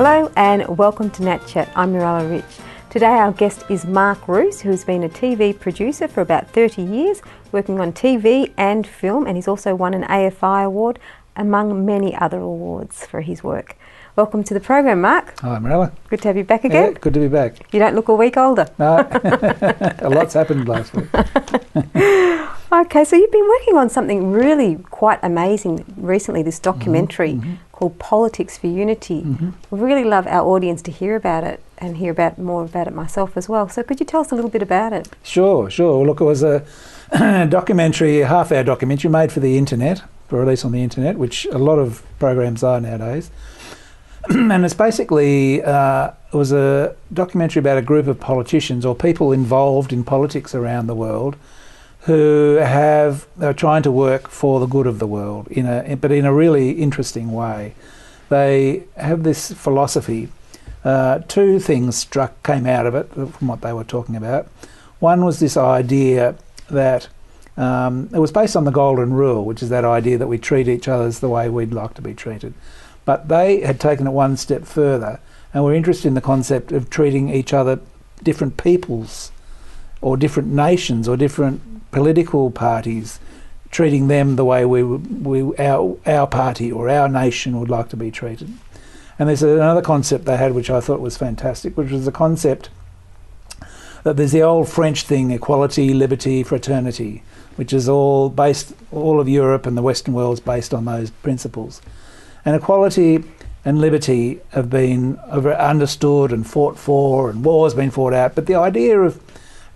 Hello and welcome to Nat Chat. I'm Mirella Rich. Today our guest is Mark Roos, who's been a TV producer for about 30 years, working on TV and film, and he's also won an AFI award, among many other awards for his work. Welcome to the program, Mark. Hi, Mirella. Good to have you back again. Yeah, good to be back. You don't look a week older. No, a lot's happened last week. Okay, so you've been working on something really quite amazing recently, this documentary called Politics for Unity. We really love our audience to hear about it and hear more about it myself as well. So could you tell us a little bit about it? Sure. Look, it was a documentary, a half-hour documentary made for the internet, for release on the internet, which a lot of programs are nowadays. And it's basically, it was a documentary about a group of politicians or people involved in politics around the world who are trying to work for the good of the world, but in a really interesting way. They have this philosophy. Two things came out of it from what they were talking about. One was this idea that it was based on the Golden Rule, which is that idea that we treat each other the way we'd like to be treated. But they had taken it one step further and were interested in the concept of treating each other, different peoples or different nations or different political parties, treating them the way our party or our nation would like to be treated. And there's another concept they had which I thought was fantastic, which was the concept that there's the old French thing, equality, liberty, fraternity, which is all of Europe and the Western world's based on those principles. And equality and liberty have been understood and fought for, and wars been fought out, but the idea of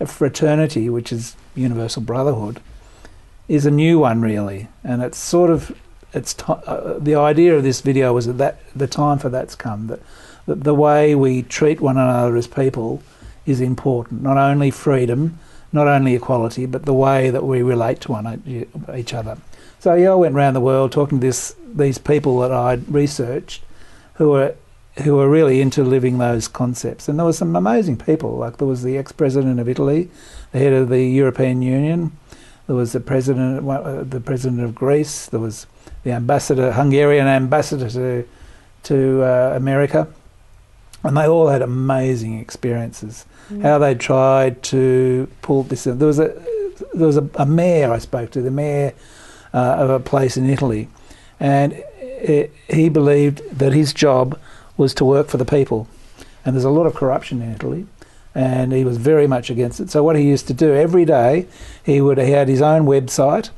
fraternity, which is universal brotherhood, is a new one really, and it's sort of the idea of this video was that the time for that's come, that the way we treat one another as people is important. Not only freedom, not only equality, but the way that we relate to each other. So yeah, I went around the world talking to these people that I'd researched who were really into living those concepts. And there were some amazing people, like there was the ex-president of Italy, the head of the European Union, there was the president of Greece, there was the Hungarian ambassador to America, and they all had amazing experiences. How they tried to pull this in. There was a mayor I spoke to, the mayor of a place in Italy, and he believed that his job was to work for the people. And there's a lot of corruption in Italy, and he was very much against it. So what he used to do every day, he had his own website,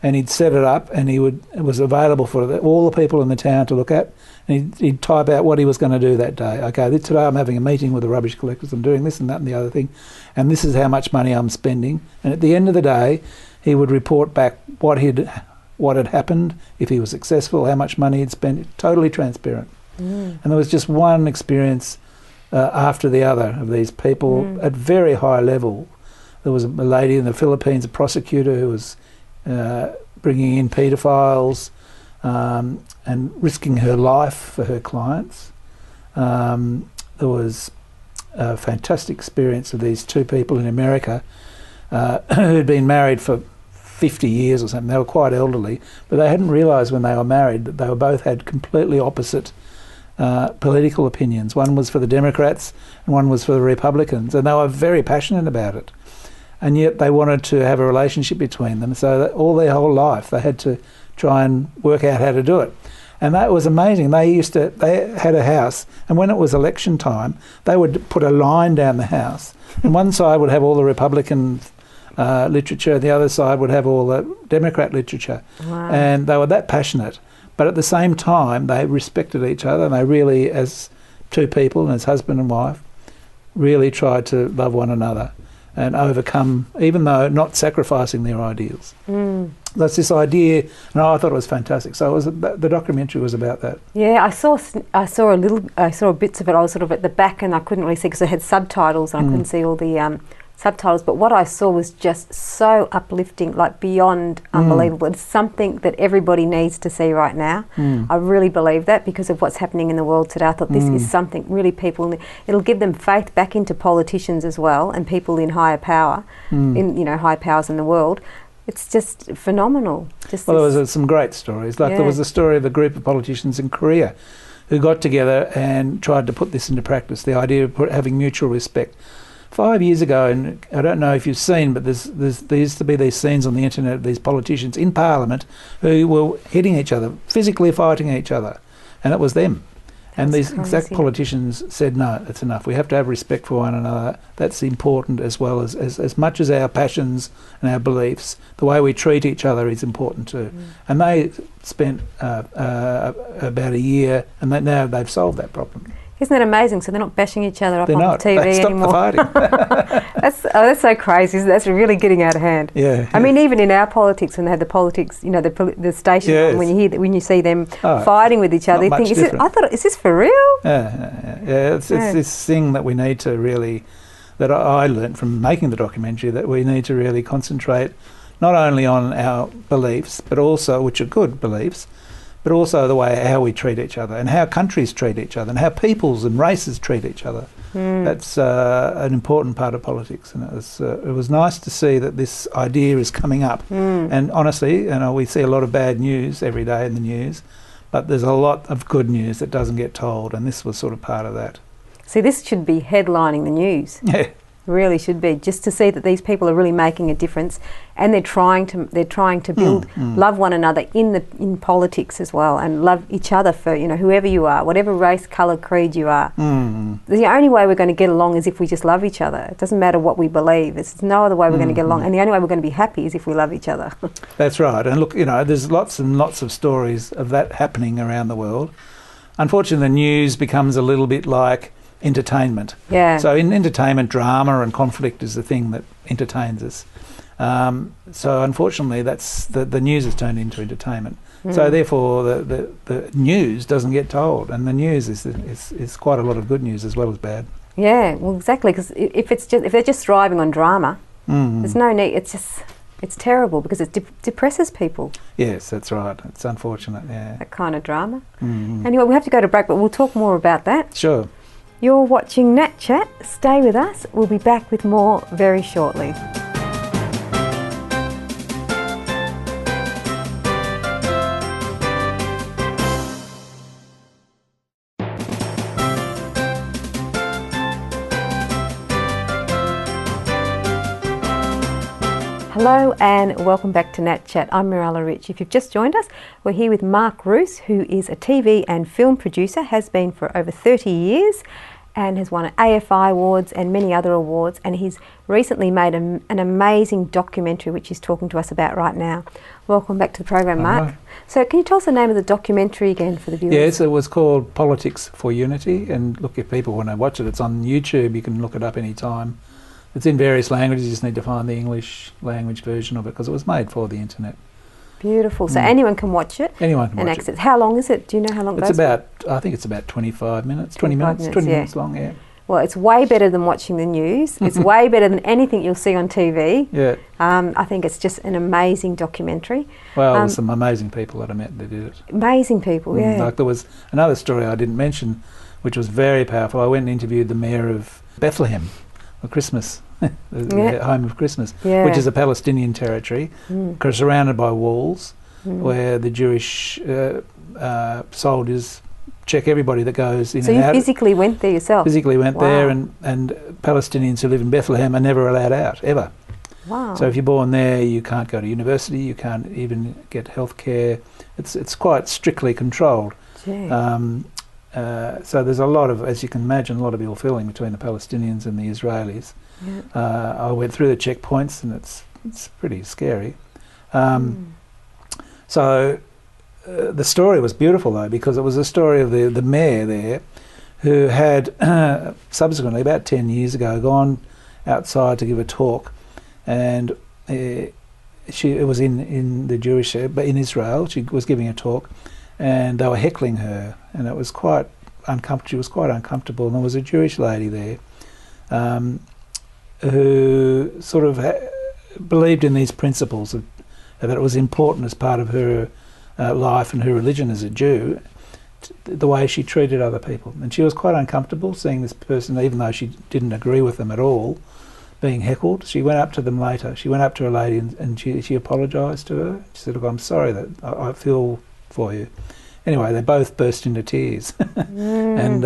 and he'd set it up, and it was available for all the people in the town to look at, and he'd type out what he was going to do that day. Okay, today I'm having a meeting with the rubbish collectors, I'm doing this and that and the other thing, and this is how much money I'm spending. And at the end of the day, he would report back what had happened, if he was successful, how much money he'd spent, totally transparent. And there was just one experience after the other of these people at very high level. There was a lady in the Philippines, a prosecutor who was bringing in paedophiles and risking her life for her clients. There was a fantastic experience of these two people in America who'd been married for 50 years or something. They were quite elderly, but they hadn't realised when they were married that they both had completely opposite political opinions. One was for the Democrats and one was for the Republicans, and they were very passionate about it. And yet they wanted to have a relationship between them, so that all their whole life they had to try and work out how to do it. And that was amazing. They had a house, and when it was election time, they would put a line down the house, and one side would have all the Republican literature, the other side would have all the Democrat literature. Wow. And they were that passionate. But at the same time, they respected each other, and they really, as two people and as husband and wife, really tried to love one another and overcome, even though not sacrificing their ideals. That's this idea, and I thought it was fantastic. So the documentary was about that. Yeah, I saw bits of it. I was sort of at the back, and I couldn't really see because it had subtitles, and I couldn't see all the subtitles. But what I saw was just so uplifting, like beyond unbelievable. It's something that everybody needs to see right now. I really believe that because of what's happening in the world today. I thought this is something really it'll give them faith back into politicians as well, and people in higher power, high powers in the world. It's just phenomenal. Well, there was some great stories. Like there was a story of a group of politicians in Korea who got together and tried to put this into practice, the idea of having mutual respect. 5 years ago, and I don't know if you've seen, but there used to be these scenes on the internet of these politicians in Parliament who were hitting each other, physically fighting each other, and it was them. And these exact politicians said, no, it's enough. We have to have respect for one another. That's important, as well as much as our passions and our beliefs. The way we treat each other is important too. And they spent about a year, and now they've solved that problem. Isn't that amazing? So they're not bashing each other up on the TV they stopped anymore. The fighting. That's so crazy. That's really getting out of hand. Yeah. I mean, even in our politics, when they have the politics, you know, the stations, Yes. when you see them fighting with each other, you think, is this for real? Yeah. It's this thing that we need to really, that I learnt from making the documentary, that we need to really concentrate not only on our beliefs, but also, which are good beliefs, but also the way how we treat each other and how countries treat each other and how peoples and races treat each other. That's an important part of politics, and it was nice to see that this idea is coming up. And honestly, we see a lot of bad news every day in the news, but there's a lot of good news that doesn't get told, and this was sort of part of that. See, this should be headlining the news. Yeah. Really should be, just to see that these people are really making a difference, and they're trying to build love one another in politics as well, and love each other for, you know, whoever you are, whatever race, colour, creed you are. The only way we're going to get along is if we just love each other. It doesn't matter what we believe. There's no other way we're going to get along, and the only way we're going to be happy is if we love each other. That's right. And look, you know, there's lots and lots of stories of that happening around the world. Unfortunately, the news becomes a little bit like entertainment. Yeah. So in entertainment, drama and conflict is the thing that entertains us. So unfortunately, that's the news has turned into entertainment. So therefore, the news doesn't get told, and the news is quite a lot of good news as well as bad. Yeah, well, exactly. Because if they're just thriving on drama, there's no need. It's terrible because it depresses people. Yes, that's right. It's unfortunate. Yeah. That kind of drama. Anyway, we have to go to break, but we'll talk more about that. Sure. You're watching Nat Chat. Stay with us. We'll be back with more very shortly. Hello and welcome back to Nat Chat. I'm Mirella Rich. If you've just joined us, we're here with Mark Roos, who is a TV and film producer, has been for over 30 years and has won AFI awards and many other awards, and he's recently made an amazing documentary which he's talking to us about right now. Welcome back to the program, Mark. Right. So can you tell us the name of the documentary again for the viewers? Yes, it was called Politics for Unity, and look, if people want to watch it, it's on YouTube. You can look it up any time. It's in various languages. You just need to find the English language version of it because it was made for the internet. Beautiful. So anyone can watch it. Anyone can and watch access. How long is it? Do you know how long it It's goes about, I think it's about 25 minutes, 20 minutes, 20 minutes long, yeah. Well, it's way better than watching the news. It's way better than anything you'll see on TV. Yeah. I think it's just an amazing documentary. Well, there's some amazing people that I met that did it. Amazing people, yeah. Like there was another story I didn't mention, which was very powerful. I went and interviewed the mayor of Bethlehem for Christmas. The home of Christmas, which is a Palestinian territory, surrounded by walls, where the Jewish soldiers check everybody that goes in and out. So you physically went there yourself? Physically went there, and Palestinians who live in Bethlehem are never allowed out, ever. Wow. So if you're born there, you can't go to university, you can't even get health care. It's quite strictly controlled. So there's a lot of, as you can imagine, a lot of ill feeling between the Palestinians and the Israelis. I went through the checkpoints, and it's pretty scary. So the story was beautiful, though, because it was a story of the mayor there who had subsequently, about 10 years ago, gone outside to give a talk, and it was in the Jewish, but in Israel, she was giving a talk, and they were heckling her, and it was quite uncomfortable. She was quite uncomfortable, and there was a Jewish lady there who sort of believed in these principles of, that it was important as part of her life and her religion as a Jew, the way she treated other people. And she was quite uncomfortable seeing this person, even though she didn't agree with them at all, being heckled. She went up to them later. She went up to a lady and she apologised to her. She said, "Look, I'm sorry that I feel for you." anyway, they both burst into tears, and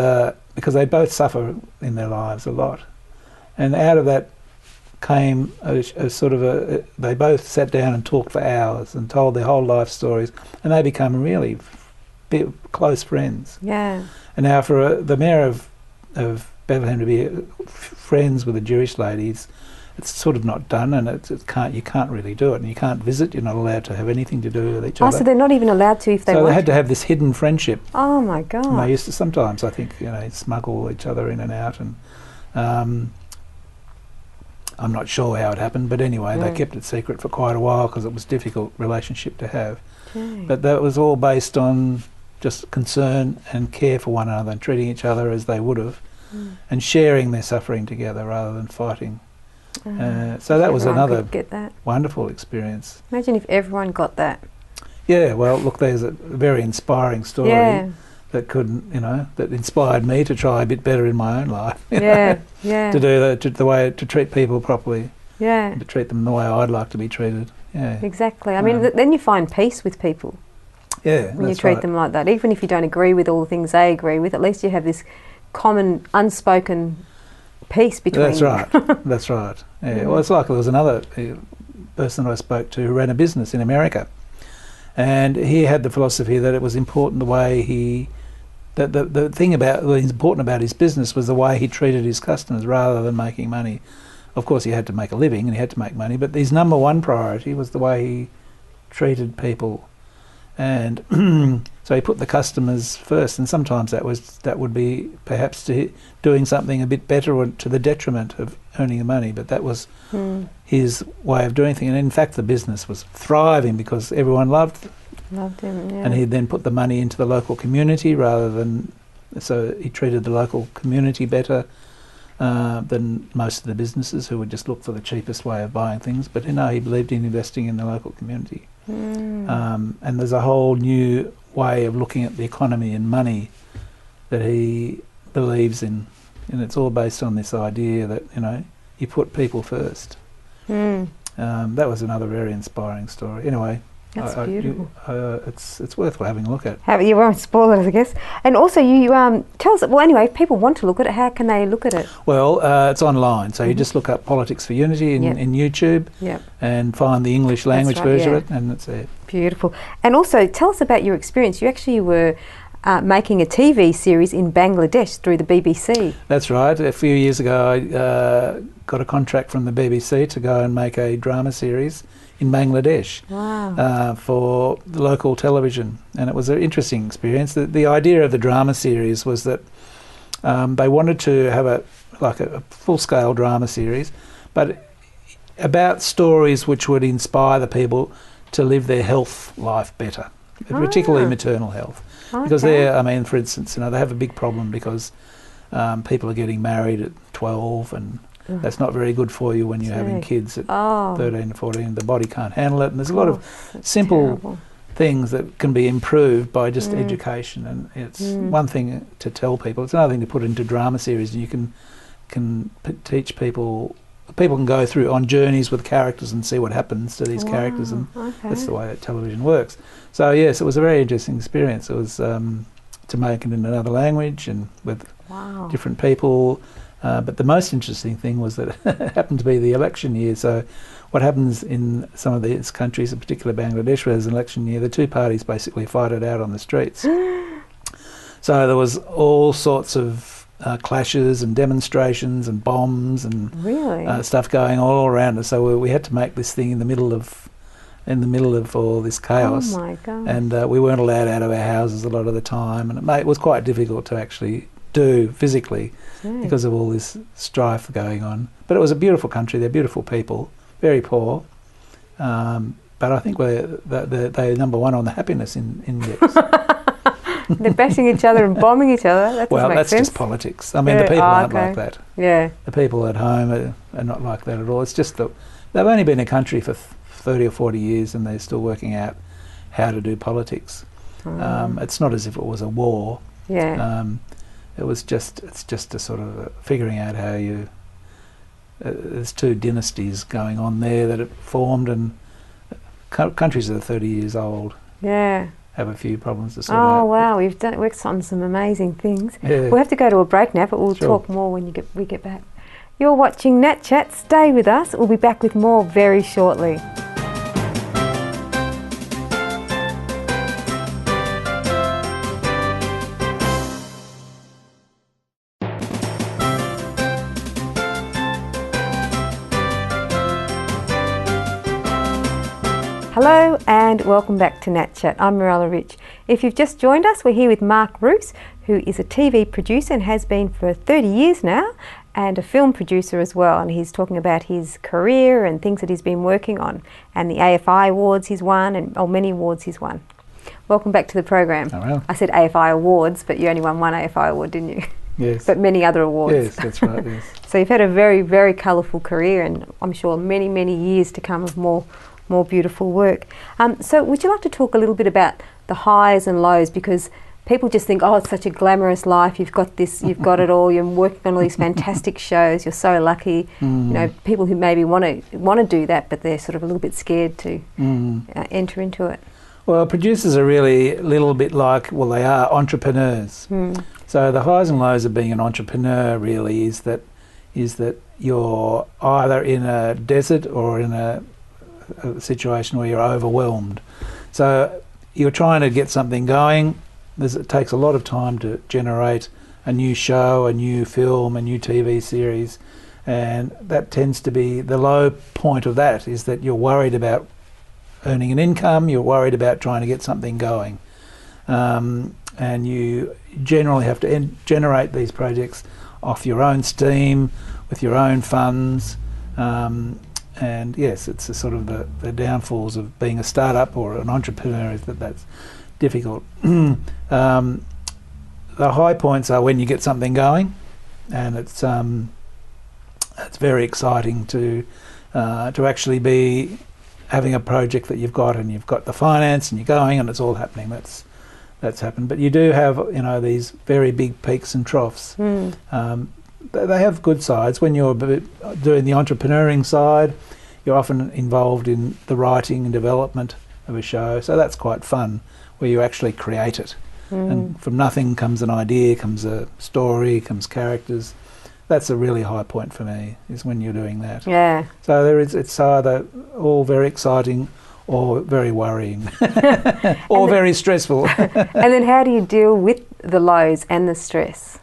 because they both suffer in their lives a lot, and out of that came a sort of they both sat down and talked for hours and told their whole life stories, and they become really close friends. Yeah. And now for the mayor of Bethlehem to be friends with a Jewish lady, it's sort of not done, and you can't really do it, and you can't visit. You're not allowed to have anything to do with each other. Oh, so they're not even allowed to if they want. So they had to have this hidden friendship. Oh my God! And they used to sometimes, I think, smuggle each other in and out, and I'm not sure how it happened, but anyway, they kept it secret for quite a while because it was a difficult relationship to have. Okay. But that was all based on just concern and care for one another and treating each other as they would have, and sharing their suffering together rather than fighting. So that was another wonderful experience. Imagine if everyone got that. Yeah, well, look, there's a very inspiring story that that inspired me to try a bit better in my own life. Yeah. To do to treat people properly. Yeah. And to treat them the way I'd like to be treated. Yeah. Exactly. I mean, then you find peace with people. Yeah, when you treat them like that, even if you don't agree with all the things they agree with, at least you have this common, unspoken peace between you. That's right. That's right. Yeah. Well, it's like there was another person I spoke to who ran a business in America, and he had the philosophy that it was important the way the thing about what was important about his business was the way he treated his customers rather than making money. Of course, he had to make a living and he had to make money, but his number one priority was the way he treated people. And so he put the customers first, and sometimes that would be perhaps doing something a bit better or to the detriment of earning the money, but that was his way of doing things. And in fact, the business was thriving because everyone loved him. Yeah. And he then put the money into the local community so he treated the local community better than most of the businesses who would just look for the cheapest way of buying things. But he believed in investing in the local community. And there's a whole new way of looking at the economy and money that he believes in, and it's all based on this idea that you put people first. That was another very inspiring story. Anyway, that's beautiful. It's worth having a look at. You won't spoil it, I guess. And also, you tell us. Well, anyway, if people want to look at it, how can they look at it? Well, it's online, so you just look up Politics for Unity in YouTube, and find the English language version of it, and it's there. Beautiful. And also, tell us about your experience. You actually were making a TV series in Bangladesh through the BBC. That's right. A few years ago, I got a contract from the BBC to go and make a drama series in Bangladesh for the local television, and it was an interesting experience. The idea of the drama series was that they wanted to have a full-scale drama series, but about stories which would inspire the people to live their health life better, particularly maternal health. Because for instance, they have a big problem because people are getting married at 12, and that's not very good for you when you're having kids at 13 or 14. The body can't handle it, and there's a lot of simple things that can be improved by just education. And it's one thing to tell people; it's another thing to put into drama series, and you can teach people. People can go through on journeys with characters and see what happens to these characters, and that's the way that television works. So yes, it was a very interesting experience. It was to make it in another language and with different people. But the most interesting thing was that it happened to be the election year. So what happens in some of these countries, in particular Bangladesh, where there's an election year, the two parties basically fight it out on the streets. So there was all sorts of clashes and demonstrations and bombs and stuff going all around us. So we had to make this thing in the middle of all this chaos. Oh my God. And we weren't allowed out of our houses a lot of the time, and it was quite difficult to actually do physically because of all this strife going on. But it was a beautiful country. They're beautiful people, very poor, but I think they're number one on the happiness index. They're bashing each other and bombing each other. That doesn't make sense. Just politics. I mean, the people aren't like that. Yeah. The people at home are not like that at all. It's just that they've only been a country for 30 or 40 years, and they're still working out how to do politics. It's not as if it was a war. Yeah. It's just a sort of figuring out how you. There's two dynasties going on there that have formed, and countries that are 30 years old. Yeah. have a few problems to sort Oh out. wow, we've worked on some amazing things. Yeah. We'll have to go to a break now, but we'll Sure. talk more when we get back. You're watching Nat Chat. Stay with us. We'll be back with more very shortly. Hello and welcome back to Nat Chat. I'm Mirella Rich. If you've just joined us, we're here with Mark Roos, who is a TV producer and has been for 30 years now, and a film producer as well. And he's talking about his career and things that he's been working on, and the AFI awards he's won, and many awards he's won. Welcome back to the program. Oh, well. I said AFI awards, but you only won one AFI award, didn't you? Yes. But many other awards. Yes, that's right, yes. So you've had a very, very colourful career, and I'm sure many, many years to come of more beautiful work. So would you like to talk a little bit about the highs and lows, because people just think, oh, it's such a glamorous life, you've got this, you've got it all, you're working on all these fantastic shows, you're so lucky. You know, people who maybe want to do that, but they're sort of a little bit scared to enter into it. Well, producers are really a little bit like, well, they are entrepreneurs. So the highs and lows of being an entrepreneur really is that you're either in a desert or in a situation where you're overwhelmed. So you're trying to get something going. It takes a lot of time to generate a new show, a new film, a new TV series, and that tends to be the low point of that, is that you're worried about earning an income, you're worried about trying to get something going, and you generally have to generate these projects off your own steam, with your own funds. And yes, it's a sort of the downfalls of being a startup or an entrepreneur, is that's difficult. The high points are when you get something going, and it's very exciting to actually be having a project that you've got, and you've got the finance and you're going and it's all happening. That's happened. But you do have, you know, these very big peaks and troughs. They have good sides. When you're doing the entrepreneuring side, you're often involved in the writing and development of a show, so that's quite fun, where you actually create it. And from nothing comes an idea, comes a story, comes characters. That's a really high point for me, is when you're doing that. Yeah. So it's either all very exciting or very worrying or very stressful. And then how do you deal with the lows and the stress?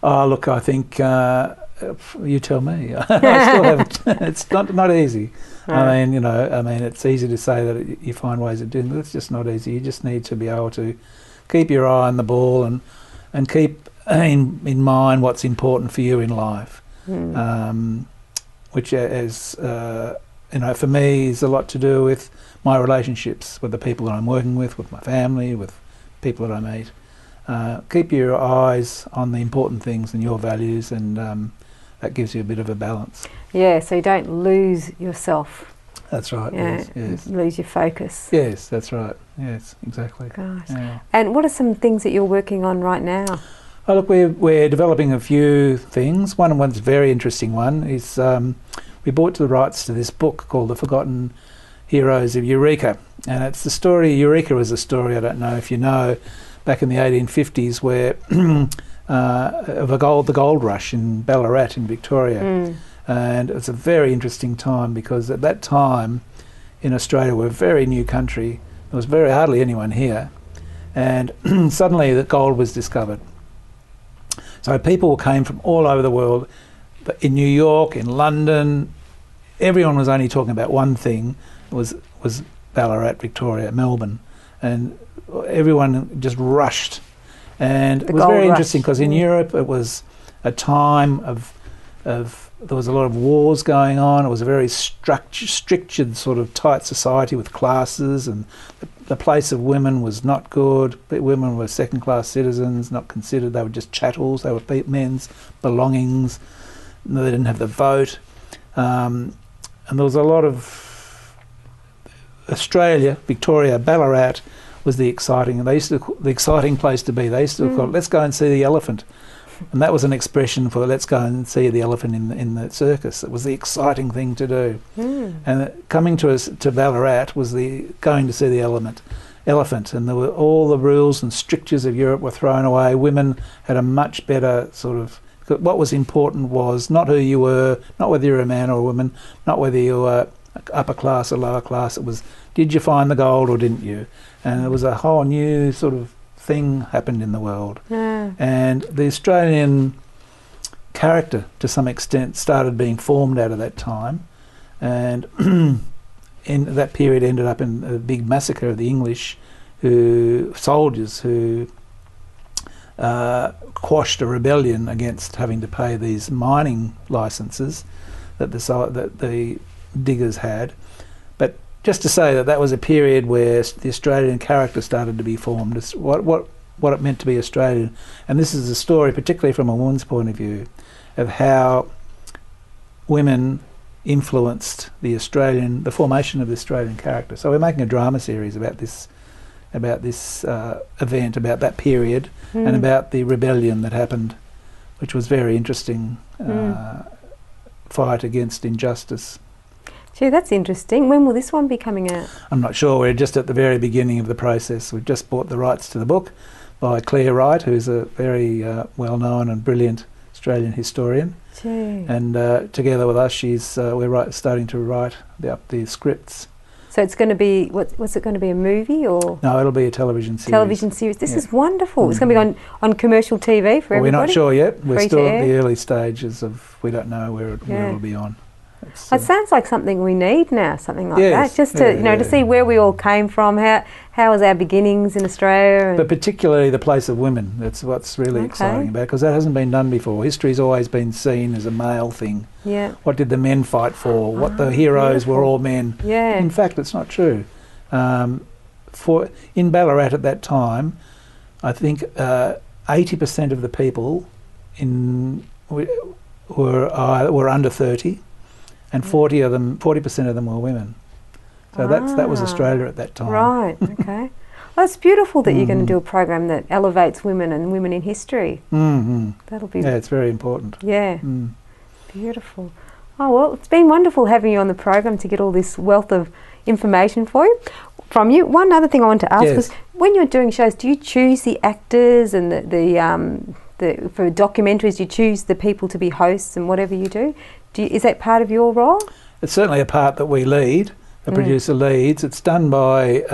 Oh, look, I think you tell me. I still haven't. It's not easy. Right. I mean, it's easy to say that you find ways of doing it. It's just not easy. You just need to be able to keep your eye on the ball and keep in mind what's important for you in life, which is, for me, is a lot to do with my relationships with the people that I'm working with my family, with people that I meet. Keep your eyes on the important things and your values, and that gives you a bit of a balance. Yeah, so you don't lose yourself. That's right. Yeah, yes. Lose your focus. Yes, that's right. Yes, exactly. Gosh. Yeah. And what are some things that you're working on right now? Oh, look, we're developing a few things. One's a very interesting one is we bought the rights to this book called The Forgotten Heroes of Eureka, and it's the story. Eureka is a story, I don't know if you know, back in the 1850s, where of the gold rush in Ballarat in Victoria. And it's a very interesting time, because at that time in Australia, we're a very new country. There was hardly anyone here, and suddenly the gold was discovered. So people came from all over the world. In New York, in London, everyone was only talking about one thing. It was Ballarat, Victoria, Melbourne, and everyone just rushed. And it was very interesting, because in Europe it was a time of there was a lot of wars going on. It was a very structured sort of tight society with classes, and the place of women was not good. Women were second-class citizens, not considered. They were just chattels. They were men's belongings. They didn't have the vote. And there was a lot of Australia, Victoria, Ballarat was the exciting place to be. They used to call it, let's go and see the elephant. And that was an expression for let's go and see the elephant in the circus. It was the exciting thing to do. And coming to Ballarat was the going to see the elephant. elephant, and all the rules and strictures of Europe were thrown away. Women had a much better sort of... What was important was not who you were, not whether you were a man or a woman, not whether you were upper class or lower class. It was, did you find the gold or didn't you? And it was a whole new sort of thing happened in the world. Yeah. And the Australian character, to some extent, started being formed out of that time. And in that period ended up in a big massacre of the English soldiers who quashed a rebellion against having to pay these mining licences that the diggers had. But just to say that was a period where the Australian character started to be formed. It's what it meant to be Australian. And this is a story, particularly from a woman's point of view, of how women influenced the formation of the Australian character. So we're making a drama series about this event, about that period, and about the rebellion that happened, which was very interesting fight against injustice. Gee, that's interesting. When will this one be coming out? I'm not sure. We're just at the very beginning of the process. We've just bought the rights to the book by Claire Wright, who's a very well-known and brilliant Australian historian. Gee. And together with us, we're starting to write the scripts. So it's going to be, what's it going to be, a movie or? No, it'll be a television series. Television series. This is wonderful. It's going to be on commercial TV for everybody? We're not sure yet. We're Free still to at air? the early stages of, we don't know where it'll be on. It sounds like something we need now, something like Yes, that, just to to see where we all came from, how was our beginnings in Australia. But particularly the place of women. That's what's really exciting about it, because that hasn't been done before. History's always been seen as a male thing. Yeah. What did the men fight for? What the heroes were all men. Yeah. In fact, it's not true. In Ballarat at that time, I think 80% of the people were under 30. And 40% of them were women. So that was Australia at that time. Right, okay. Well, it's beautiful that you're going to do a program that elevates women and women in history. Mm-hmm. That'll be... Yeah, it's very important. Yeah, beautiful. Oh, well, it's been wonderful having you on the program to get all this wealth of information from you. One other thing I want to ask was, when you're doing shows, do you choose the actors and for documentaries, do you choose the people to be hosts and whatever you do? Is that part of your role? It's certainly a part that we lead, the producer leads. It's done by,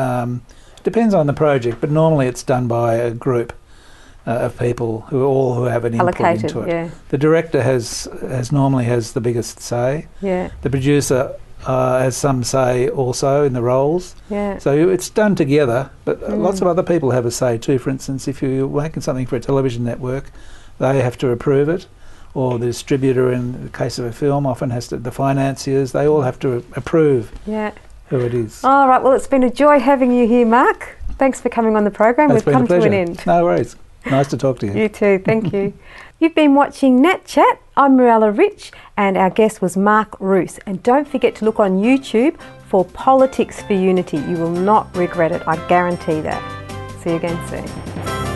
depends on the project, but normally it's done by a group of people who have an input into it. Yeah. The director normally has the biggest say. Yeah. The producer has some say also in the roles. Yeah. So it's done together, but lots of other people have a say too. For instance, if you're making something for a television network, they have to approve it. Or the distributor, in the case of a film, often has to, the financiers, they all have to approve who it is. All right, well, it's been a joy having you here, Mark. Thanks for coming on the program. We've come to an end. No worries. Nice to talk to you. You too, thank you. You've been watching Nat Chat. I'm Mirella Rich, and our guest was Mark Roos. And don't forget to look on YouTube for Politics for Unity. You will not regret it, I guarantee that. See you again soon.